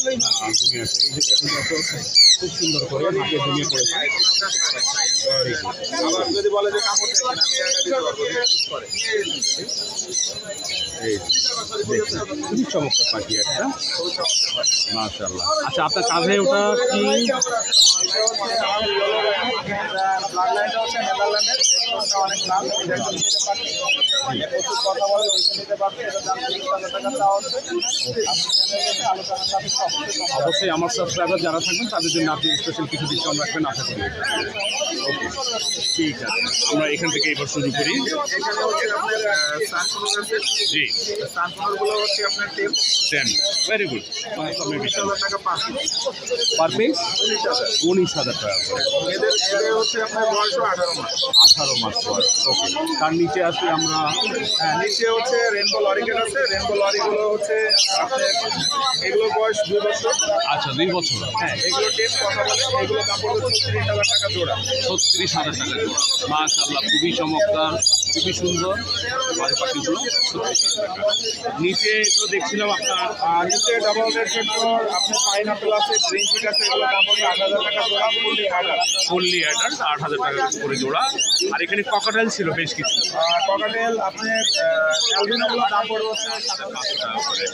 ঘুমিয়ে আছে। এই যে দেখুন দর্শক, খুব সুন্দর করে হাতে ঘুমিয়ে পড়েছে। আবার যদি বলে যে কাপড় দেখেন, আমি একটা দিতে পারবো, রিপিট করে। এই দেখুন, খুবই চমৎকার পাখি একটা, মাশাআল্লাহ। আচ্ছা, আপনার কাঁধে ওটা কি? ব্লাড লাইনটা হচ্ছে নেদারল্যান্ডের, এগুলোটা অনেক নাম, এটা একদম ছেলে পাখি। প্রচুর কথা বলে, ওইটা নিতে পারবে, এটা দাম 30,000 টাকা চাওয়া হচ্ছে। আপনি চ্যানেলে দেখে আলোচনার সাথে অবশ্যই কম হবে। অবশ্যই আমার সাবস্ক্রাইবার যারা থাকবেন তাদের জন্য আপনি স্পেশাল কিছু ডিসকাউন্ট রাখবেন আশা করি। ওকে, ঠিক আছে, আমরা এখান থেকে এবার শুরু করি। এখানে হচ্ছে আপনার সানফ্লাওয়ার আছে। জি, সানফ্লাওয়ারগুলো হচ্ছে আপনার টেপ 10, ভেরি গুড। 19,000 টাকা পার পিস। Per piece 19,000। 19,000 টাকা করে। এদের হচ্ছে আপনার বয়সও 18 মাস। 18 মাস বয়স। ওকে, তার নিচে আসি আমরা। হ্যাঁ, নিচে হচ্ছে রেনবো লরিকেট আছে। রেনবো লরিগুলো হচ্ছে আপনার, এগুলোর বয়স 2 বছর। আচ্ছা, 2 বছর। হ্যাঁ, এগুলো টেপ কথা বলে, এগুলো দাম পড়বে 36,000 টাকা জোড়া। 36,000 টাকা জোড়া। মাশাআল্লাহ, খুবই চমৎকার, খুবই সুন্দর বাড়ি পাখিগুলো। 36,000 টাকা। নিচে এগুলো দেখছিলাম আপনার আর নিচে ডাবল রেড ফ্যাক্টর, আপনার পাইনাপেল আছে, গ্রিন চিক আছে, এগুলো দাম পড়বে 8,000 টাকা জোড়া, ফুললি অ্যাডাল্ট। ফুললি অ্যাডাল্ট 8,000 টাকা করে জোড়া। আর এখানে ককাটেল ছিল বেশ কিছু, আর ককাটেল আপনার অ্যালবিনোগুলো দাম পড়বে হচ্ছে 7,500 টাকা। 500 টাকা করে।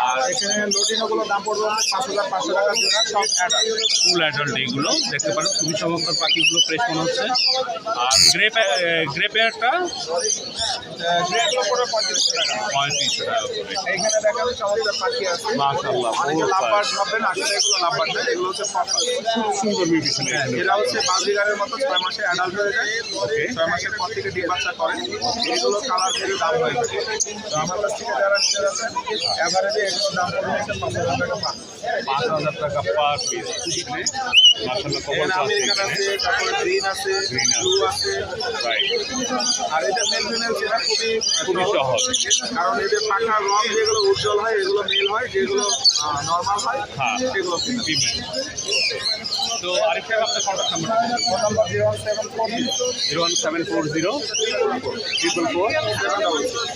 আর এখানে লোটিনোগুলো দাম পড়বে হচ্ছে 5,500 টাকা জোড়া, সব অ্যাডাল্ট। ফুল অ্যাডাল্ট এইগুলো দেখতে পারেন, খুবই চমৎকার পাখিগুলো, ফ্রেশ মনে হচ্ছে। আর গ্রে পেয়ারটা যেগুলো পড়বে 3500 টাকা। 3500 টাকা করে। এইখানে দেখেন চমৎকার পাখি আছে। মাশাআল্লাহ, অনেকে বহুত লাভবার্ড ভাববেন, আসলে এগুলো লাভবার্ড না, এগুলো হচ্ছে পাখি। খুব সুন্দর মিউটেশন এখানে। এরা হচ্ছে বাজিগারের মতো 6 মাসে অ্যাডাল্ট হয়ে যায়। ওকে। 6 মাসের পর থেকে ডিম বাচ্চা করে। এগুলো কালার থেকে দাম হয়ে যায়। তো আমার কাছ থেকে যারা নিতে যাচ্ছেন, এভারেজে এগুলোর দাম পড়বে হচ্ছে 5,000 টাকা পার। 5,000 টাকা পার পিস। এখানে মাশাআল্লাহ কভার এখানে আছে আমেরিকান এখানে। আছে, তারপরে গ্রিন আছে, Green আছে। ব্লু আছে। রাইট, আর এদের মেল ফিমেল সেটা খুবই খুবই সহজ। কারণ এদের পাখার রং যেগুলো উজ্জ্বল হয় এগুলো মেল হয়, যেগুলো নর্মাল হয় হ্যাঁ, সেগুলো ফিমেল। ফিমেল। তো আরেকটা আপনার contact number phone number 01740 01740 444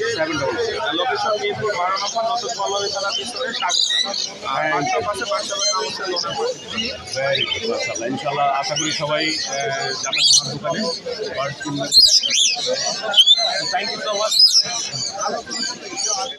766। Location Mirpur 12 নম্বর নতুন পল্লবী থানা পিছনে আর হোয়াটসঅ্যাপ আছে, হোয়াটসঅ্যাপের নাম হচ্ছে লোনের পাশে। ভেরি গুড, মাশাআল্লাহ। ইনশাআল্লাহ আশা করি সবাই যাবেন ওনার দোকানে। Thank you so much.